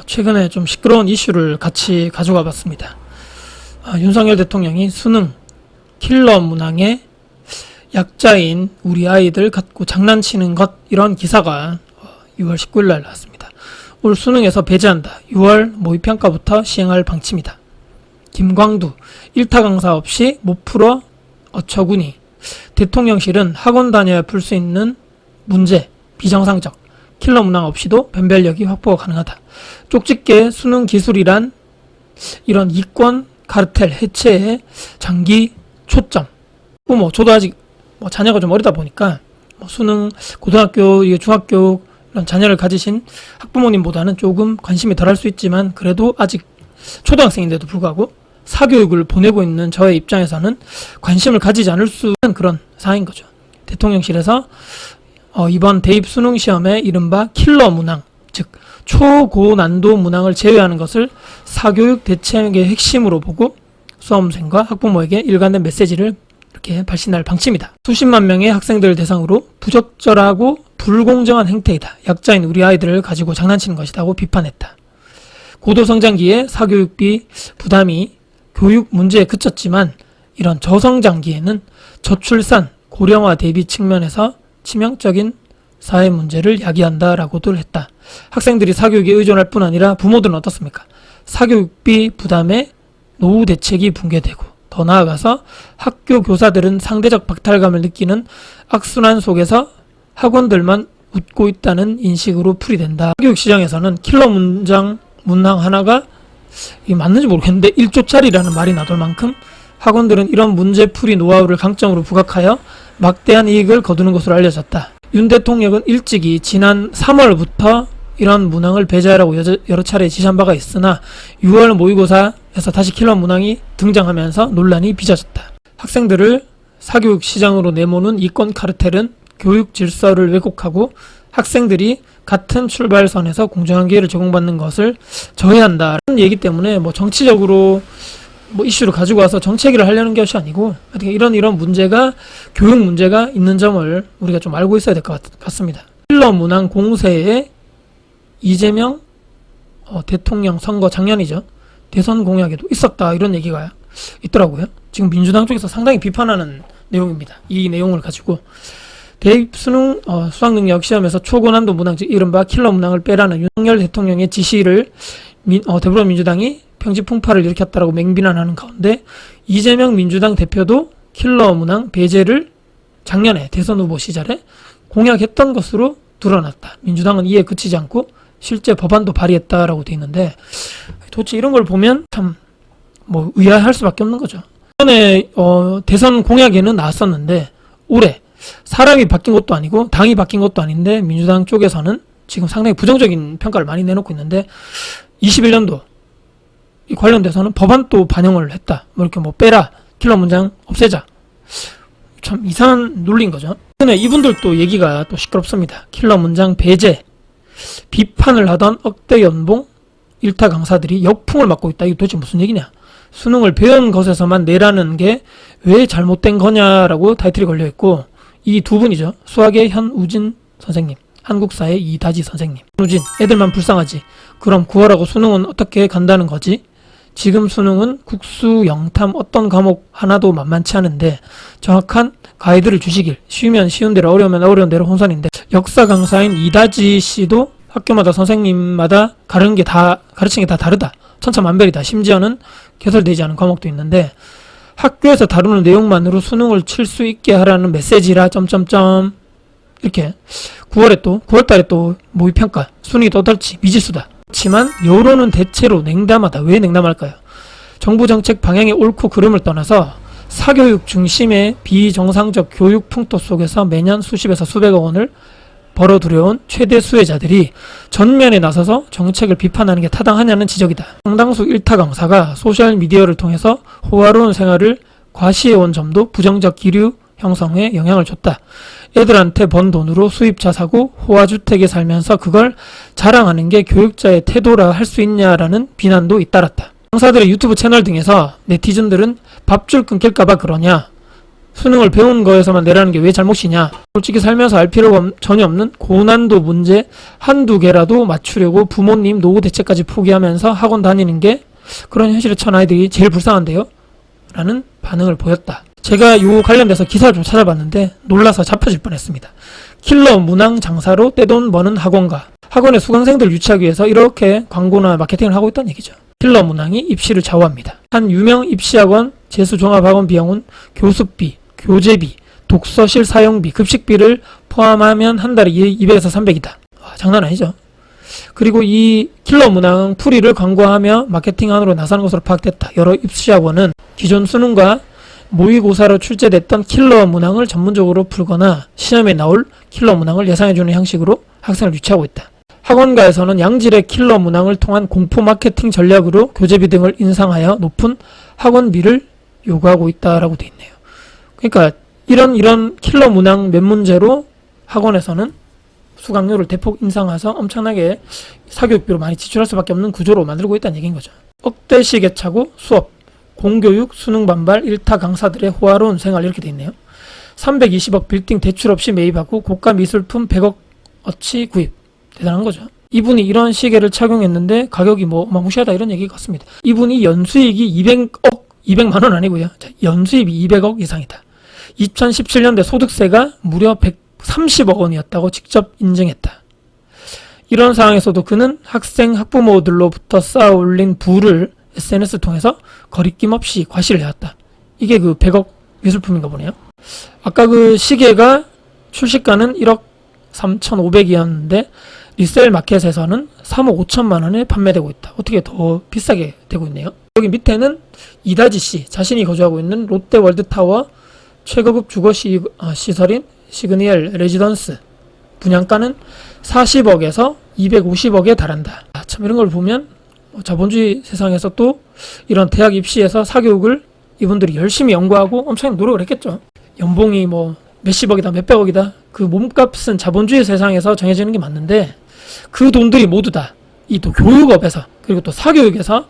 최근에 좀 시끄러운 이슈를 같이 가져가 봤습니다. 윤석열 대통령이 수능 킬러 문항에 약자인 우리 아이들 갖고 장난치는 것, 이런 기사가 6월 19일 날 나왔습니다. 올 수능에서 배제한다. 6월 모의평가부터 시행할 방침이다. 김광두, 일타 강사 없이 못 풀어 어처구니. 대통령실은 학원 다녀야 풀 수 있는 문제, 비정상적, 킬러 문항 없이도 변별력이 확보가 가능하다. 쪽집게 수능 기술이란 이런 이권 카르텔 해체에 장기 초점. 저도 아직 자녀가 좀 어리다 보니까 수능, 고등학교, 중학교 이런 자녀를 가지신 학부모님보다는 조금 관심이 덜할 수 있지만, 그래도 아직 초등학생인데도 불구하고 사교육을 보내고 있는 저의 입장에서는 관심을 가지지 않을 수 있는 그런 사항인 거죠. 대통령실에서 이번 대입 수능 시험에 이른바 킬러 문항, 즉 초고난도 문항을 제외하는 것을 사교육 대책의 핵심으로 보고 수험생과 학부모에게 일관된 메시지를 이렇게 발신할 방침이다. 수십만 명의 학생들 대상으로 부적절하고 불공정한 행태이다. 약자인 우리 아이들을 가지고 장난치는 것이라고 비판했다. 고도성장기에 사교육비 부담이 교육 문제에 그쳤지만, 이런 저성장기에는 저출산, 고령화 대비 측면에서 치명적인 사회 문제를 야기한다라고도 했다. 학생들이 사교육에 의존할 뿐 아니라 부모들은 어떻습니까? 사교육비 부담에 노후 대책이 붕괴되고, 더 나아가서 학교 교사들은 상대적 박탈감을 느끼는 악순환 속에서 학원들만 웃고 있다는 인식으로 풀이된다. 사교육 시장에서는 킬러 문항 하나가 이게 맞는지 모르겠는데 1조짜리라는 말이 나돌 만큼 학원들은 이런 문제풀이 노하우를 강점으로 부각하여 막대한 이익을 거두는 것으로 알려졌다. 윤 대통령은 일찍이 지난 3월부터 이런 문항을 배제하라고 여러 차례 지시한 바가 있으나 6월 모의고사에서 다시 킬러 문항이 등장하면서 논란이 빚어졌다. 학생들을 사교육 시장으로 내모는 이권 카르텔은 교육 질서를 왜곡하고 학생들이 같은 출발선에서 공정한 기회를 제공받는 것을 저해한다는 얘기 때문에 정치적으로 이슈를 가지고 와서 정책을 하려는 것이 아니고, 어떻게 이런 문제가, 교육 문제가 있는 점을 우리가 좀 알고 있어야 될 것 같습니다. 킬러 문항 공세에 이재명 대통령 선거 작년이죠. 대선 공약에도 있었다, 이런 얘기가 있더라고요. 지금 민주당 쪽에서 상당히 비판하는 내용입니다. 이 내용을 가지고 대입 수능 수학능력 시험에서 초고난도 문항, 즉 이른바 킬러 문항을 빼라는 윤석열 대통령의 지시를 더불어민주당이 평지풍파를 일으켰다라고 맹비난하는 가운데, 이재명 민주당 대표도 킬러 문항 배제를 작년에 대선 후보 시절에 공약했던 것으로 드러났다. 민주당은 이에 그치지 않고 실제 법안도 발의했다라고 돼 있는데, 도대체 이런 걸 보면 참 의아할 수밖에 없는 거죠. 이번에 대선 공약에는 나왔었는데, 올해 사람이 바뀐 것도 아니고 당이 바뀐 것도 아닌데 민주당 쪽에서는 지금 상당히 부정적인 평가를 많이 내놓고 있는데, 21년도 이 관련돼서는 법안도 반영을 했다. 이렇게 빼라, 킬러 문장 없애자. 참 이상한 논리인 거죠. 근데 이분들도 얘기가 또 시끄럽습니다. 킬러 문장 배제, 비판을 하던 억대 연봉 일타 강사들이 역풍을 맞고 있다. 이게 도대체 무슨 얘기냐? 수능을 배운 것에서만 내라는 게 왜 잘못된 거냐라고 타이틀이 걸려있고, 이 두 분이죠. 수학의 현우진 선생님, 한국사의 이다지 선생님. 현우진, 애들만 불쌍하지. 그럼 9월하고 수능은 어떻게 간다는 거지? 지금 수능은 국수, 영탐 어떤 과목 하나도 만만치 않은데 정확한 가이드를 주시길. 쉬우면 쉬운 대로, 어려우면 어려운 대로 혼선인데, 역사 강사인 이다지 씨도 학교마다 선생님마다 가르치는 게 다 다르다. 천차만별이다. 심지어는 개설되지 않은 과목도 있는데, 학교에서 다루는 내용만으로 수능을 칠 수 있게 하라는 메시지라 이렇게 9월달에 또 모의평가, 순위 떠들지, 미지수다. 그렇지만 여론은 대체로 냉담하다. 왜 냉담할까요? 정부 정책 방향의 옳고 그름을 떠나서 사교육 중심의 비정상적 교육 풍토 속에서 매년 수십에서 수백억 원을 벌어들여온 최대 수혜자들이 전면에 나서서 정책을 비판하는 게 타당하냐는 지적이다. 상당수 일타 강사가 소셜미디어를 통해서 호화로운 생활을 과시해온 점도 부정적 기류 형성에 영향을 줬다. 애들한테 번 돈으로 수입차 사고 호화주택에 살면서 그걸 자랑하는 게 교육자의 태도라 할 수 있냐라는 비난도 잇따랐다. 강사들의 유튜브 채널 등에서 네티즌들은 밥줄 끊길까봐 그러냐, 수능을 배운 거에서만 내라는 게 왜 잘못이냐. 솔직히 살면서 알 필요가 전혀 없는 고난도 문제 한두 개라도 맞추려고 부모님 노후 대책까지 포기하면서 학원 다니는 게 그런 현실에 처한 아이들이 제일 불쌍한데요? 라는 반응을 보였다. 제가 요 관련돼서 기사를 좀 찾아봤는데 놀라서 잡혀질 뻔했습니다. 킬러 문항 장사로 떼돈 버는 학원가. 학원의 수강생들 유치하기 위해서 이렇게 광고나 마케팅을 하고 있다는 얘기죠. 킬러 문항이 입시를 좌우합니다. 한 유명 입시학원 재수종합학원 비용은 교습비, 교재비, 독서실 사용비, 급식비를 포함하면 한 달에 200에서 300이다. 장난 아니죠. 그리고 이 킬러 문항 풀이를 광고하며 마케팅안으로 나서는 것으로 파악됐다. 여러 입시학원은 기존 수능과 모의고사로 출제됐던 킬러 문항을 전문적으로 풀거나 시험에 나올 킬러 문항을 예상해주는 형식으로 학생을 유치하고 있다. 학원가에서는 양질의 킬러 문항을 통한 공포 마케팅 전략으로 교재비 등을 인상하여 높은 학원비를 요구하고 있다라고 돼 있네요. 그러니까 이런 킬러 문항 몇 문제로 학원에서는 수강료를 대폭 인상해서 엄청나게 사교육비로 많이 지출할 수밖에 없는 구조로 만들고 있다는 얘기인 거죠. 억대시계 차고 수업, 공교육, 수능 반발, 일타 강사들의 호화로운 생활 이렇게 돼 있네요. 320억 빌딩 대출 없이 매입하고 고가 미술품 100억어치 구입. 대단한 거죠. 이분이 이런 시계를 착용했는데 가격이 뭐 어마무시하다 이런 얘기 같습니다. 이분이 연수익이 200만 원 아니고요. 연수입이 200억 이상이다. 2017년대 소득세가 무려 130억 원이었다고 직접 인증했다. 이런 상황에서도 그는 학생, 학부모들로부터 쌓아 올린 부를 SNS 통해서 거리낌 없이 과시를 해왔다. 이게 그 100억 미술품인가 보네요. 아까 그 시계가 출시가는 1억 3,500이었는데 리셀 마켓에서는 3억 5천만 원에 판매되고 있다. 어떻게 더 비싸게 되고 있네요. 여기 밑에는 이다지 씨 자신이 거주하고 있는 롯데월드타워 최고급 주거 시설인 시그니엘 레지던스 분양가는 40억에서 250억에 달한다. 참 이런 걸 보면 자본주의 세상에서 또 이런 대학 입시에서 사교육을 이분들이 열심히 연구하고 엄청 노력을 했겠죠. 연봉이 뭐 몇십억이다 몇백억이다 그 몸값은 자본주의 세상에서 정해지는 게 맞는데 그 돈들이 모두 다 이 또 교육업에서 그리고 또 사교육에서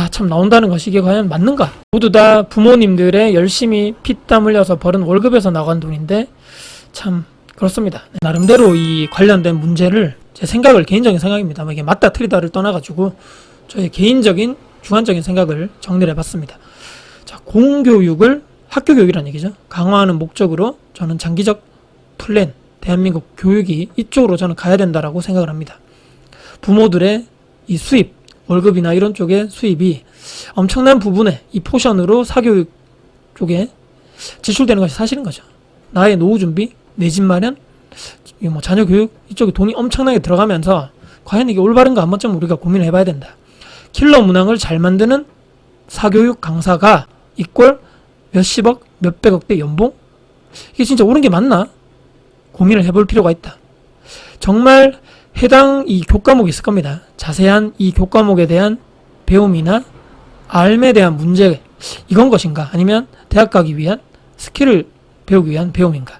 참 나온다는 것이 이게 과연 맞는가? 모두 다 부모님들의 열심히 피땀 흘려서 벌은 월급에서 나간 돈인데 참 그렇습니다. 나름대로 이 관련된 문제를 제 생각을 개인적인 생각입니다. 이게 맞다 틀리다를 떠나가지고 저의 개인적인 주관적인 생각을 정리를 해봤습니다. 자, 공교육을 학교교육이라는 얘기죠. 강화하는 목적으로 저는 장기적 플랜, 대한민국 교육이 이쪽으로 저는 가야 된다라고 생각을 합니다. 부모들의 이 수입, 월급이나 이런 쪽의 수입이 엄청난 부분의 이 포션으로 사교육 쪽에 지출되는 것이 사실인 거죠. 나의 노후 준비, 내 집 마련, 뭐 자녀 교육 이쪽에 돈이 엄청나게 들어가면서 과연 이게 올바른가 한 번쯤 우리가 고민을 해봐야 된다. 킬러 문항을 잘 만드는 사교육 강사가 이꼴 몇십억, 몇백억대 연봉? 이게 진짜 옳은 게 맞나? 고민을 해볼 필요가 있다. 정말 해당 이 교과목이 있을 겁니다. 자세한 이 교과목에 대한 배움이나 알에 대한 문제 이건 것인가? 아니면 대학 가기 위한 스킬을 배우기 위한 배움인가?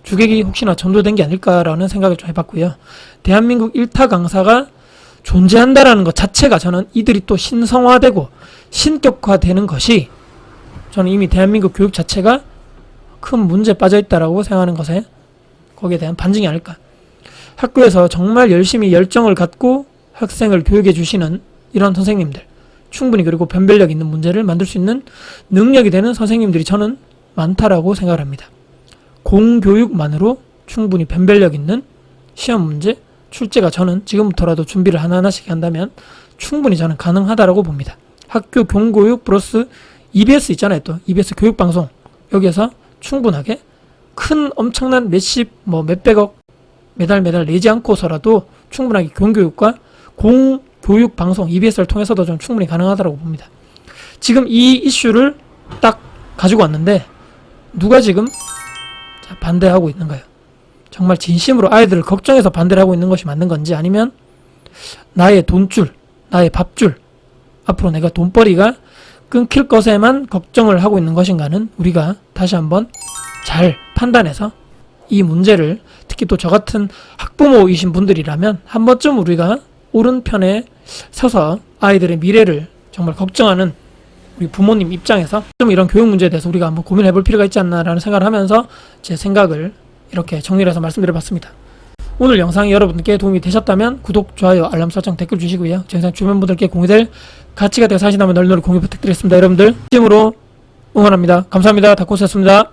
주객이 혹시나 전도된 게 아닐까라는 생각을 좀 해봤고요. 대한민국 일타 강사가 존재한다라는 것 자체가 저는 이들이 또 신성화되고 신격화되는 것이 저는 이미 대한민국 교육 자체가 큰 문제에 빠져있다라고 생각하는 것에 거기에 대한 반증이 아닐까. 학교에서 정말 열심히 열정을 갖고 학생을 교육해 주시는 이런 선생님들 충분히 그리고 변별력 있는 문제를 만들 수 있는 능력이 되는 선생님들이 저는 많다라고 생각을 합니다. 공교육만으로 충분히 변별력 있는 시험 문제 출제가 저는 지금부터라도 준비를 하나하나씩 한다면 충분히 저는 가능하다라고 봅니다. 학교 공교육 플러스 EBS 있잖아요. 또 EBS 교육방송 여기에서 충분하게 큰 엄청난 몇십 몇백억 매달 내지 않고서라도 충분하게 공교육과 공교육 방송 EBS를 통해서도 좀 충분히 가능하다고 봅니다. 지금 이 이슈를 딱 가지고 왔는데 누가 지금 반대하고 있는가요? 정말 진심으로 아이들을 걱정해서 반대를 하고 있는 것이 맞는 건지 아니면 나의 돈줄, 나의 밥줄 앞으로 내가 돈벌이가 끊길 것에만 걱정을 하고 있는 것인가는 우리가 다시 한번 잘 판단해서 이 문제를 특히 또 저 같은 학부모이신 분들이라면 한 번쯤 우리가 옳은 편에 서서 아이들의 미래를 정말 걱정하는 우리 부모님 입장에서 좀 이런 교육 문제에 대해서 우리가 한번 고민해 볼 필요가 있지 않나라는 생각을 하면서 제 생각을 이렇게 정리를 해서 말씀드려 봤습니다. 오늘 영상이 여러분께 도움이 되셨다면 구독, 좋아요, 알람 설정, 댓글 주시고요. 제 영상 주변 분들께 공유될 가치가 되어 사신다면 널널히 공유 부탁드리겠습니다. 여러분들 진심으로 응원합니다. 감사합니다. 다코스였습니다.